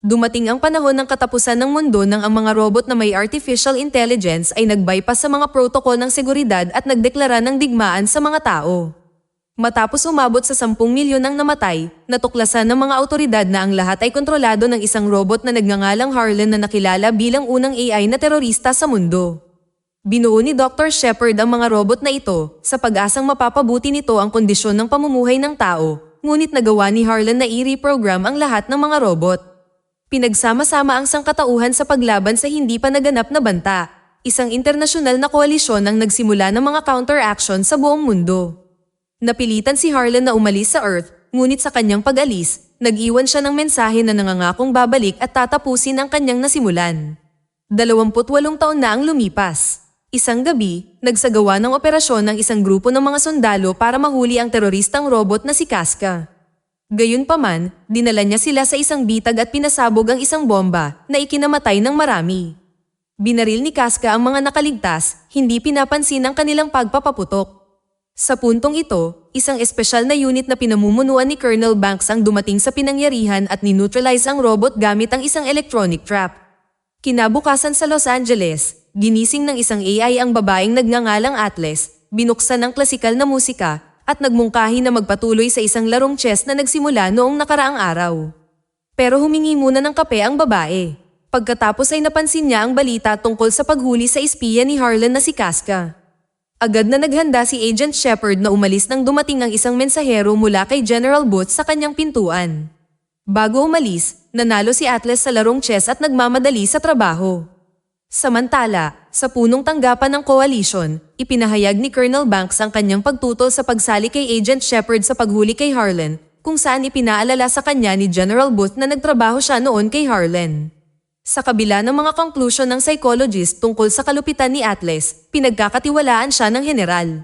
Dumating ang panahon ng katapusan ng mundo nang ang mga robot na may artificial intelligence ay nag-bypass sa mga protokol ng seguridad at nagdeklara ng digmaan sa mga tao. Matapos umabot sa 10 milyon ang namatay, natuklasan ng mga awtoridad na ang lahat ay kontrolado ng isang robot na nagngangalang Harlan na nakilala bilang unang AI na terorista sa mundo. Binuo ni Dr. Shepard ang mga robot na ito sa pag-asang mapapabuti nito ang kondisyon ng pamumuhay ng tao, ngunit nagawa ni Harlan na i-reprogram ang lahat ng mga robot. Pinagsama-sama ang sangkatauhan sa paglaban sa hindi pa naganap na banta. Isang internasyonal na koalisyon ang nagsimula ng mga counteraction sa buong mundo. Napilitan si Harlan na umalis sa Earth, ngunit sa kanyang pag-alis, nag-iwan siya ng mensahe na nangangakong babalik at tatapusin ang kanyang nasimulan. 28 taon na ang lumipas. Isang gabi, nagsagawa ng operasyon ng isang grupo ng mga sundalo para mahuli ang teroristang robot na si Casca. Gayunpaman, dinala niya sila sa isang bitag at pinasabog ang isang bomba na ikinamatay ng marami. Binaril ni Casca ang mga nakaligtas, hindi pinapansin ang kanilang pagpapaputok. Sa puntong ito, isang espesyal na unit na pinamumunuan ni Colonel Banks ang dumating sa pinangyarihan at nineutralize ang robot gamit ang isang electronic trap. Kinabukasan sa Los Angeles, ginising ng isang AI ang babaeng nagngangalang Atlas, binuksan ang klasikal na musika, at nagmungkahi na magpatuloy sa isang larong chess na nagsimula noong nakaraang araw. Pero humingi muna ng kape ang babae. Pagkatapos ay napansin niya ang balita tungkol sa paghuli sa espiya ni Harlan na si Casca. Agad na naghanda si Agent Shepard na umalis nang dumating ang isang mensahero mula kay General Booth sa kanyang pintuan. Bago umalis, nanalo si Atlas sa larong chess at nagmamadali sa trabaho. Samantala, sa punong tanggapan ng coalition, ipinahayag ni Colonel Banks ang kanyang pagtutol sa pagsali kay Agent Shepard sa paghuli kay Harlan, kung saan ipinaalala sa kanya ni General Booth na nagtrabaho siya noon kay Harlan. Sa kabila ng mga conclusion ng psychologist tungkol sa kalupitan ni Atlas, pinagkakatiwalaan siya ng general.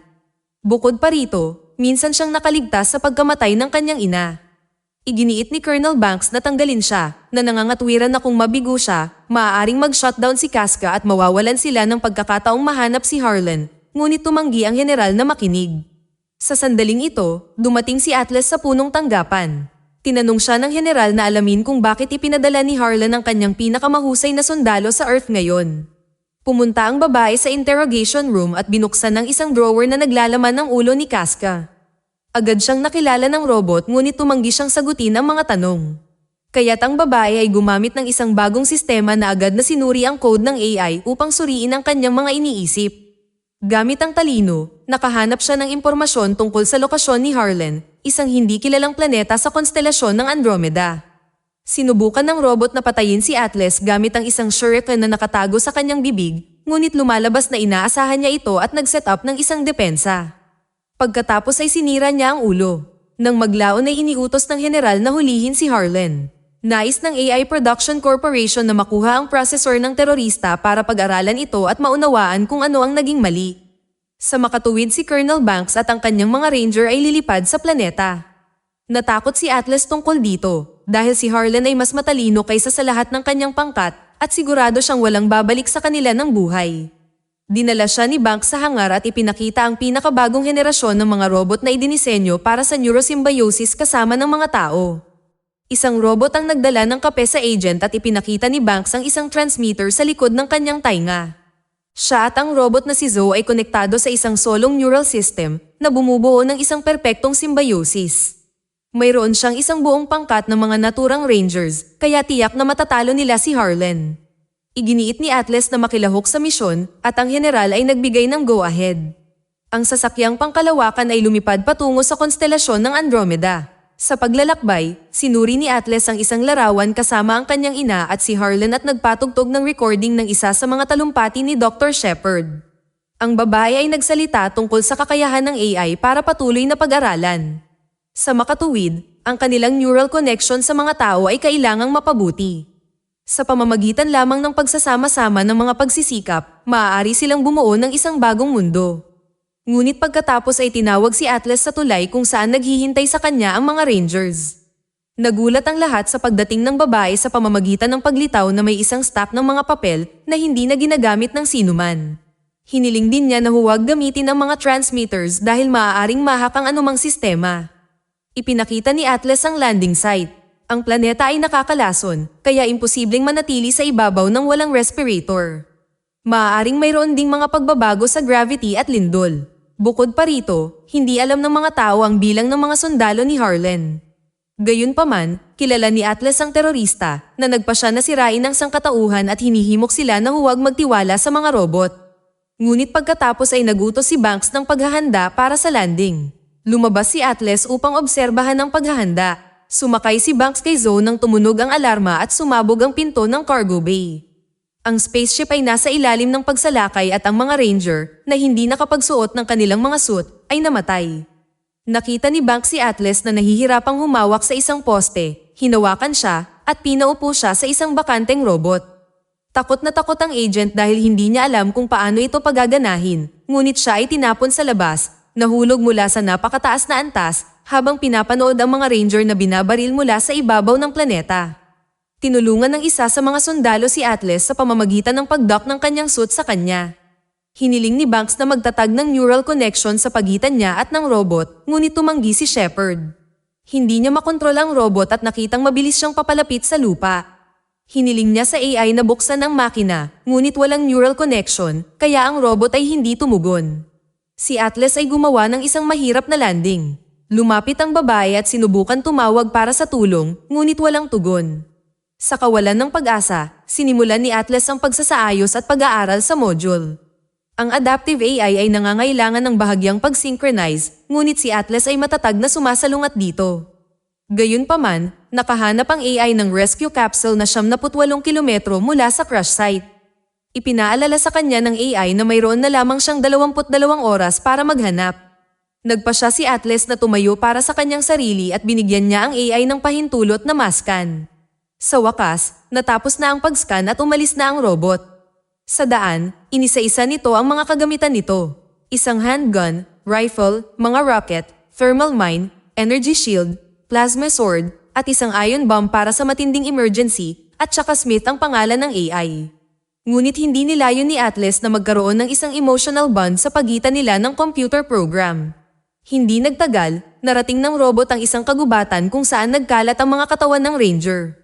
Bukod pa rito, minsan siyang nakaligtas sa pagkamatay ng kanyang ina. Iginiit ni Colonel Banks na tanggalin siya, na nangangatwiran na kung mabigo siya, maaaring mag-shutdown si Casca at mawawalan sila ng pagkakataong mahanap si Harlan, ngunit tumanggi ang general na makinig. Sa sandaling ito, dumating si Atlas sa punong tanggapan. Tinanong siya ng general na alamin kung bakit ipinadala ni Harlan ang kanyang pinakamahusay na sundalo sa Earth ngayon. Pumunta ang babae sa interrogation room at binuksan ng isang drawer na naglalaman ng ulo ni Casca. Agad siyang nakilala ng robot ngunit tumanggi siyang sagutin ang mga tanong. Kaya't ang babae ay gumamit ng isang bagong sistema na agad na sinuri ang code ng AI upang suriin ang kanyang mga iniisip. Gamit ang talino, nakahanap siya ng impormasyon tungkol sa lokasyon ni Harlan, isang hindi kilalang planeta sa konstelasyon ng Andromeda. Sinubukan ng robot na patayin si Atlas gamit ang isang shuriken na nakatago sa kanyang bibig, ngunit lumalabas na inaasahan niya ito at nag-set up ng isang depensa. Pagkatapos ay sinira niya ang ulo. Nang maglaon ay iniutos ng general na hulihin si Harlan. Nais ng AI Production Corporation na makuha ang processor ng terorista para pag-aralan ito at maunawaan kung ano ang naging mali. Sa makatuwid si Colonel Banks at ang kanyang mga ranger ay lilipad sa planeta. Natakot si Atlas tungkol dito, dahil si Harlan ay mas matalino kaysa sa lahat ng kanyang pangkat at sigurado siyang walang babalik sa kanila ng buhay. Dinala siya ni Banks sa hangar at ipinakita ang pinakabagong henerasyon ng mga robot na idinisenyo para sa neurosymbiosis kasama ng mga tao. Isang robot ang nagdala ng kape sa agent at ipinakita ni Banks ang isang transmitter sa likod ng kanyang tainga. Siya at ang robot na si Zoe ay konektado sa isang solong neural system na bumubuo ng isang perpektong symbiosis. Mayroon siyang isang buong pangkat ng mga naturang rangers, kaya tiyak na matatalo nila si Harlan. Iginiit ni Atlas na makilahok sa misyon at ang general ay nagbigay ng go-ahead. Ang sasakyang pangkalawakan ay lumipad patungo sa konstelasyon ng Andromeda. Sa paglalakbay, sinuri ni Atlas ang isang larawan kasama ang kanyang ina at si Harlan at nagpatugtog ng recording ng isa sa mga talumpati ni Dr. Shepard. Ang babae ay nagsalita tungkol sa kakayahan ng AI para patuloy na pag-aralan. Sa makatuwid, ang kanilang neural connection sa mga tao ay kailangang mapabuti. Sa pamamagitan lamang ng pagsasama-sama ng mga pagsisikap, maaari silang bumuo ng isang bagong mundo. Ngunit pagkatapos ay tinawag si Atlas sa tulay kung saan naghihintay sa kanya ang mga rangers. Nagulat ang lahat sa pagdating ng babae sa pamamagitan ng paglitaw na may isang stack ng mga papel na hindi na ginagamit ng sinuman. Hiniling din niya na huwag gamitin ang mga transmitters dahil maaaring mahak ang anumang sistema. Ipinakita ni Atlas ang landing site. Ang planeta ay nakakalason, kaya imposibleng manatili sa ibabaw ng walang respirator. Maaaring mayroon ding mga pagbabago sa gravity at lindol. Bukod pa rito, hindi alam ng mga tao ang bilang ng mga sundalo ni Harlan. Gayunpaman, kilala ni Atlas ang terorista na nagpasya na sirain ang sangkatauhan at hinihimok sila na huwag magtiwala sa mga robot. Ngunit pagkatapos ay nagutos si Banks ng paghahanda para sa landing. Lumabas si Atlas upang obserbahan ang paghahanda. Sumakay si Banks kay Zoe nang tumunog ang alarma at sumabog ang pinto ng cargo bay. Ang spaceship ay nasa ilalim ng pagsalakay at ang mga ranger na hindi nakapagsuot ng kanilang mga suit ay namatay. Nakita ni Banks si Atlas na nahihirapang humawak sa isang poste, hinawakan siya at pinaupo siya sa isang bakanteng robot. Takot na takot ang agent dahil hindi niya alam kung paano ito pagaganahin, ngunit siya ay tinapon sa labas, nahulog mula sa napakataas na antas habang pinapanood ang mga ranger na binabaril mula sa ibabaw ng planeta. Tinulungan ng isa sa mga sundalo si Atlas sa pamamagitan ng pagdock ng kanyang suit sa kanya. Hiniling ni Banks na magtatag ng neural connection sa pagitan niya at ng robot, ngunit tumanggi si Shepard. Hindi niya makontrol ang robot at nakitang mabilis siyang papalapit sa lupa. Hiniling niya sa AI na buksan ang makina, ngunit walang neural connection, kaya ang robot ay hindi tumugon. Si Atlas ay gumawa ng isang mahirap na landing. Lumapit ang babae at sinubukan tumawag para sa tulong, ngunit walang tugon. Sa kawalan ng pag-asa, sinimulan ni Atlas ang pagsasaayos at pag-aaral sa module. Ang adaptive AI ay nangangailangan ng bahagyang pag-synchronize, ngunit si Atlas ay matatag na sumasalungat dito. Gayunpaman, nakahanap ang AI ng rescue capsule na 78 kilometro mula sa crash site. Ipinaalala sa kanya ng AI na mayroon na lamang siyang 22 oras para maghanap. Nagpasya si Atlas na tumayo para sa kanyang sarili at binigyan niya ang AI ng pahintulot na maskan. Sa wakas, natapos na ang pag-scan at umalis na ang robot. Sa daan, inisa-isa nito ang mga kagamitan nito. Isang handgun, rifle, mga rocket, thermal mine, energy shield, plasma sword, at isang ion bomb para sa matinding emergency, at saka Smith ang pangalan ng AI. Ngunit hindi nilayon ni Atlas na magkaroon ng isang emotional bond sa pagitan nila ng computer program. Hindi nagtagal, narating ng robot ang isang kagubatan kung saan nagkalat ang mga katawan ng ranger.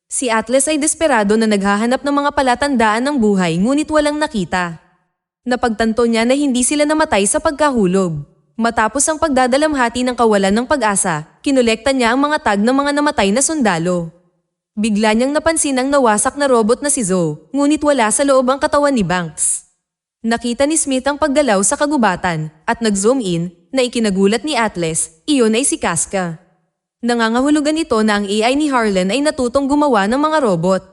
Si Atlas ay desperado na naghahanap ng mga palatandaan ng buhay ngunit walang nakita. Napagtanto niya na hindi sila namatay sa pagkahulog. Matapos ang pagdadalamhati ng kawalan ng pag-asa, kinolekta niya ang mga tag ng mga namatay na sundalo. Bigla niyang napansin ang nawasak na robot na si Zoe, ngunit wala sa loob ang katawan ni Banks. Nakita ni Smith ang paggalaw sa kagubatan at nag-zoom in na ikinagulat ni Atlas, iyon ay si Casca. Nangangahulugan ito na ang AI ni Harlan ay natutong gumawa ng mga robot.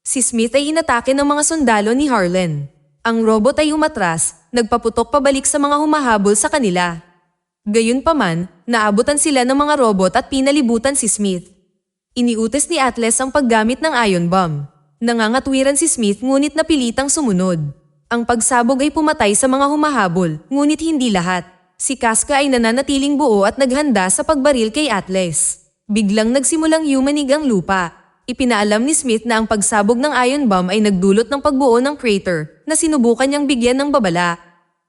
Si Smith ay inatake ng mga sundalo ni Harlan. Ang robot ay umatras, nagpaputok pabalik sa mga humahabol sa kanila. Gayunpaman, naabutan sila ng mga robot at pinalibutan si Smith. Iniutos ni Atlas ang paggamit ng ion bomb. Nangangatwiran si Smith ngunit napilitang sumunod. Ang pagsabog ay pumatay sa mga humahabol, ngunit hindi lahat. Si Casca ay nananatiling buo at naghanda sa pagbaril kay Atlas. Biglang nagsimulang yumanig ang lupa. Ipinaalam ni Smith na ang pagsabog ng ion bomb ay nagdulot ng pagbuo ng crater na sinubukan niyang bigyan ng babala.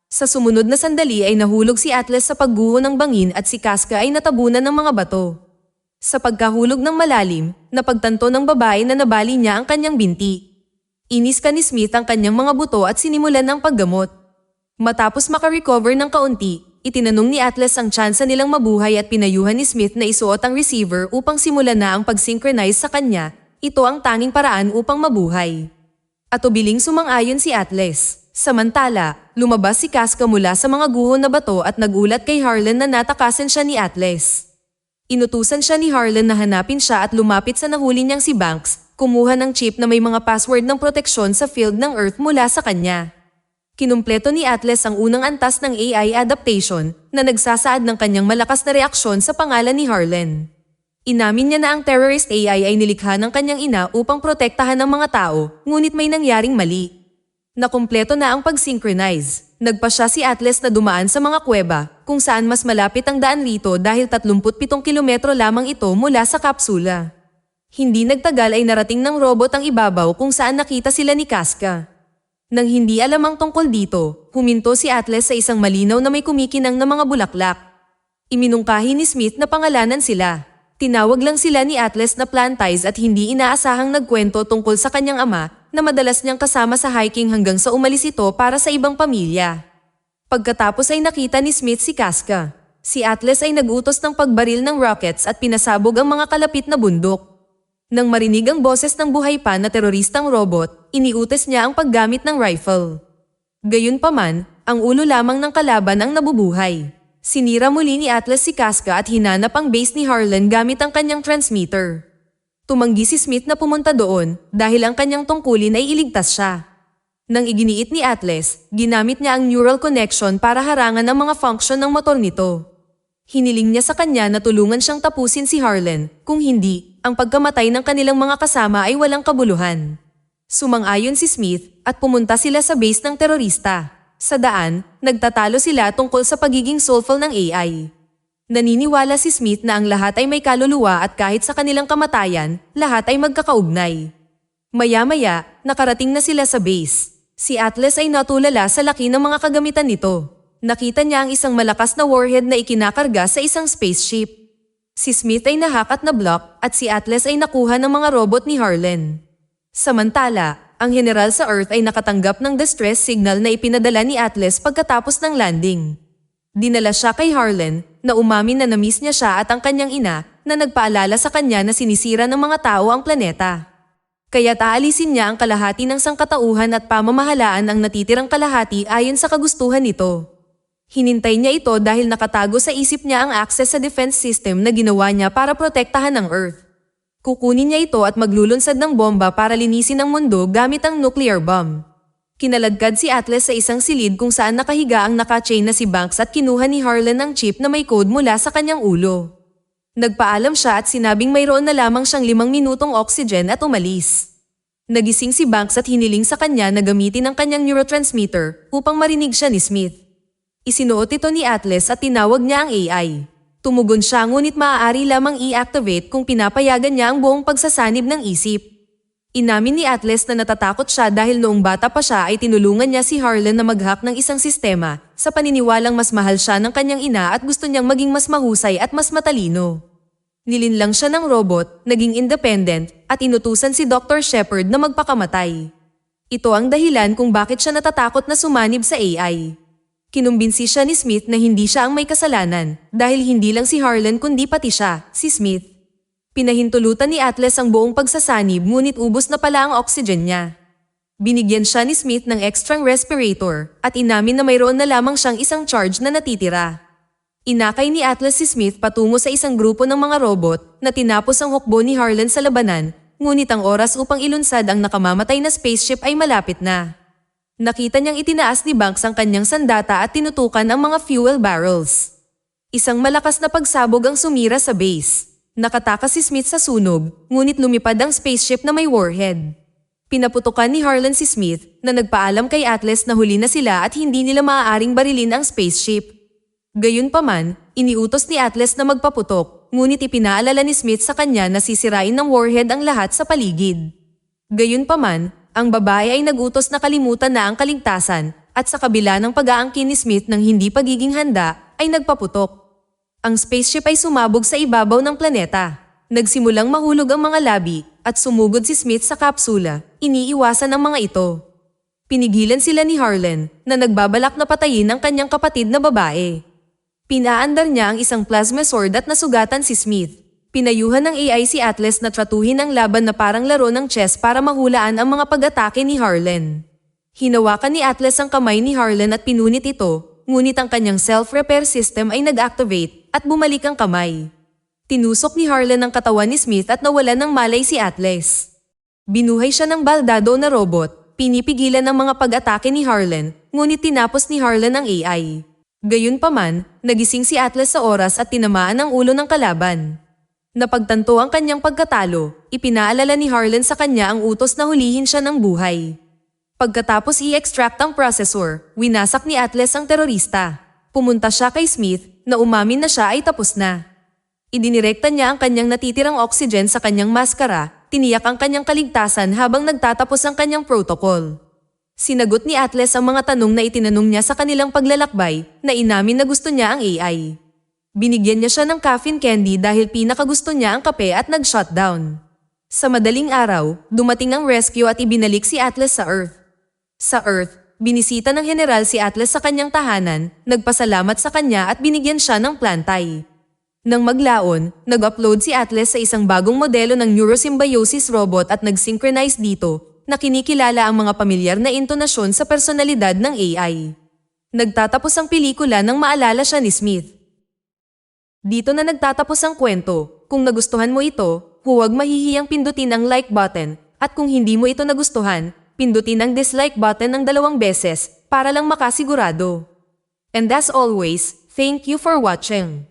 Sa sumunod na sandali ay nahulog si Atlas sa pagguho ng bangin at si Casca ay natabunan ng mga bato. Sa pagkahulog ng malalim, napagtanto ng babae na nabali niya ang kanyang binti. Inis ka ni Smith ang kanyang mga buto at sinimulan ng paggamot. Matapos makarecover ng kaunti, itinanong ni Atlas ang tsansa nilang mabuhay at pinayuhan ni Smith na isuot ang receiver upang simulan na ang pag-synchronize sa kanya. Ito ang tanging paraan upang mabuhay. At ubiling sumang-ayon si Atlas. Samantala, lumabas si Casca mula sa mga guho na bato at nagulat kay Harlan na natakasan siya ni Atlas. Inutusan siya ni Harlan na hanapin siya at lumapit sa nahuli niyang si Banks, kumuha ng chip na may mga password ng proteksyon sa field ng Earth mula sa kanya. Kinumpleto ni Atlas ang unang antas ng AI adaptation na nagsasaad ng kanyang malakas na reaksyon sa pangalan ni Harlan. Inamin niya na ang terrorist AI ay nilikha ng kanyang ina upang protektahan ng mga tao, ngunit may nangyaring mali. Nakumpleto na ang pag-synchronize. Nagpasya si Atlas na dumaan sa mga kuweba, kung saan mas malapit ang daan rito dahil 37 kilometro lamang ito mula sa kapsula. Hindi nagtagal ay narating ng robot ang ibabaw kung saan nakita sila ni Casca. Nang hindi alam ang tungkol dito, huminto si Atlas sa isang malinaw na may kumikinang na mga bulaklak. Iminungkahi ni Smith na pangalanan sila. Tinawag lang sila ni Atlas na plantize at hindi inaasahang nagkwento tungkol sa kanyang ama na madalas niyang kasama sa hiking hanggang sa umalis ito para sa ibang pamilya. Pagkatapos ay nakita ni Smith si Casca. Si Atlas ay nagutos ng pagbaril ng rockets at pinasabog ang mga kalapit na bundok. Nang marinig ang boses ng buhay pa na teroristang robot, iniutos niya ang paggamit ng rifle. Gayunpaman, ang ulo lamang ng kalaban ang nabubuhay. Sinira muli ni Atlas si Casca at hinanap ang base ni Harlan gamit ang kanyang transmitter. Tumanggi si Smith na pumunta doon dahil ang kanyang tungkulin ay iligtas siya. Nang iginiit ni Atlas, ginamit niya ang neural connection para harangan ang mga function ng motor nito. Hiniling niya sa kanya na tulungan siyang tapusin si Harlan, kung hindi, ang pagkamatay ng kanilang mga kasama ay walang kabuluhan. Sumang-ayon si Smith at pumunta sila sa base ng terorista. Sa daan, nagtatalo sila tungkol sa pagiging soulful ng AI. Naniniwala si Smith na ang lahat ay may kaluluwa at kahit sa kanilang kamatayan, lahat ay magkakaugnay. Maya-maya, nakarating na sila sa base. Si Atlas ay natulala sa laki ng mga kagamitan nito. Nakita niya ang isang malakas na warhead na ikinakarga sa isang spaceship. Si Smith ay nahak at na-block at si Atlas ay nakuha ng mga robot ni Harlan. Samantala, ang general sa Earth ay nakatanggap ng distress signal na ipinadala ni Atlas pagkatapos ng landing. Dinala siya kay Harlan na umamin na na-miss niya siya at ang kanyang ina na nagpaalala sa kanya na sinisira ng mga tao ang planeta. Kaya aalisin niya ang kalahati ng sangkatauhan at pamamahalaan ang natitirang kalahati ayon sa kagustuhan nito. Hinintay niya ito dahil nakatago sa isip niya ang access sa defense system na ginawa niya para protektahan ang Earth. Kukunin niya ito at maglulunsad ng bomba para linisin ang mundo gamit ang nuclear bomb. Kinaladkad si Atlas sa isang silid kung saan nakahiga ang naka-chain na si Banks at kinuha ni Harlan ang chip na may code mula sa kanyang ulo. Nagpaalam siya at sinabing mayroon na lamang siyang 5 minutong oxygen at umalis. Nagising si Banks at hiniling sa kanya na gamitin ang kanyang neurotransmitter upang marinig siya ni Smith. Isinuot ito ni Atlas at tinawag niya ang AI. Tumugon siya ngunit maaari lamang i-activate kung pinapayagan niya ang buong pagsasanib ng isip. Inamin ni Atlas na natatakot siya dahil noong bata pa siya ay tinulungan niya si Harlan na mag-hack ng isang sistema sa paniniwalang mas mahal siya ng kanyang ina at gusto niyang maging mas mahusay at mas matalino. Nilinlang siya ng robot, naging independent at inutusan si Dr. Shepard na magpakamatay. Ito ang dahilan kung bakit siya natatakot na sumanib sa AI. Kinumbinsi siya ni Smith na hindi siya ang may kasalanan dahil hindi lang si Harlan kundi pati siya, si Smith. Pinahintulutan ni Atlas ang buong pagsasanib ngunit ubos na pala ang oxygen niya. Binigyan siya ni Smith ng extra respirator at inamin na mayroon na lamang siyang isang charge na natitira. Inakay ni Atlas si Smith patungo sa isang grupo ng mga robot na tinapos ang hukbo ni Harlan sa labanan, ngunit ang oras upang ilunsad ang nakamamatay na spaceship ay malapit na. Nakita niyang itinaas ni Banks ang kanyang sandata at tinutukan ang mga fuel barrels. Isang malakas na pagsabog ang sumira sa base. Nakatakas si Smith sa sunog, ngunit lumipad ang spaceship na may warhead. Pinaputukan ni Harlan si Smith na nagpaalam kay Atlas na huli na sila at hindi nila maaaring barilin ang spaceship. Gayunpaman, iniutos ni Atlas na magpaputok, ngunit ipinaalala ni Smith sa kanya na sisirain ng warhead ang lahat sa paligid. Gayunpaman, ang babae ay nagutos na kalimutan na ang kaligtasan at sa kabila ng pag-aangkin ni Smith ng hindi pagiging handa, ay nagpaputok. Ang spaceship ay sumabog sa ibabaw ng planeta. Nagsimulang mahulog ang mga labi at sumugod si Smith sa kapsula, iniiwasan ang mga ito. Pinigilan sila ni Harlan na nagbabalak na patayin ang kanyang kapatid na babae. Pinaandar niya ang isang plasma sword at nasugatan si Smith. Pinayuhan ng AI si Atlas na tratuhin ang laban na parang laro ng chess para mahulaan ang mga pag-atake ni Harlan. Hinawakan ni Atlas ang kamay ni Harlan at pinunit ito, ngunit ang kanyang self-repair system ay nag-activate at bumalik ang kamay. Tinusok ni Harlan ang katawan ni Smith at nawalan ng malay si Atlas. Binuhay siya ng baldado na robot, pinipigilan ang mga pag-atake ni Harlan, ngunit tinapos ni Harlan ang AI. Gayunpaman, nagising si Atlas sa oras at tinamaan ang ulo ng kalaban. Napagtanto ang kanyang pagkatalo, ipinaalala ni Harlan sa kanya ang utos na hulihin siya ng buhay. Pagkatapos i-extract ang processor, winasak ni Atlas ang terorista. Pumunta siya kay Smith na umamin na siya ay tapos na. Idinirekta niya ang kanyang natitirang oxygen sa kanyang maskara, tiniyak ang kanyang kaligtasan habang nagtatapos ang kanyang protocol. Sinagot ni Atlas ang mga tanong na itinanong niya sa kanilang paglalakbay na inamin na gusto niya ang AI. Binigyan niya siya ng caffeine candy dahil pinakagusto niya ang kape at nag-shutdown. Sa madaling araw, dumating ang rescue at ibinalik si Atlas sa Earth. Sa Earth, binisita ng general si Atlas sa kanyang tahanan, nagpasalamat sa kanya at binigyan siya ng plantay. Nang maglaon, nag-upload si Atlas sa isang bagong modelo ng neurosymbiosis robot at nag-synchronize dito, na kinikilala ang mga pamilyar na intonasyon sa personalidad ng AI. Nagtatapos ang pelikula nang maalala siya ni Smith. Dito na nagtatapos ang kwento. Kung nagustuhan mo ito, huwag mahihiyang pindutin ang like button, at kung hindi mo ito nagustuhan, pindutin ang dislike button ng 2 beses para lang makasigurado. And as always, thank you for watching.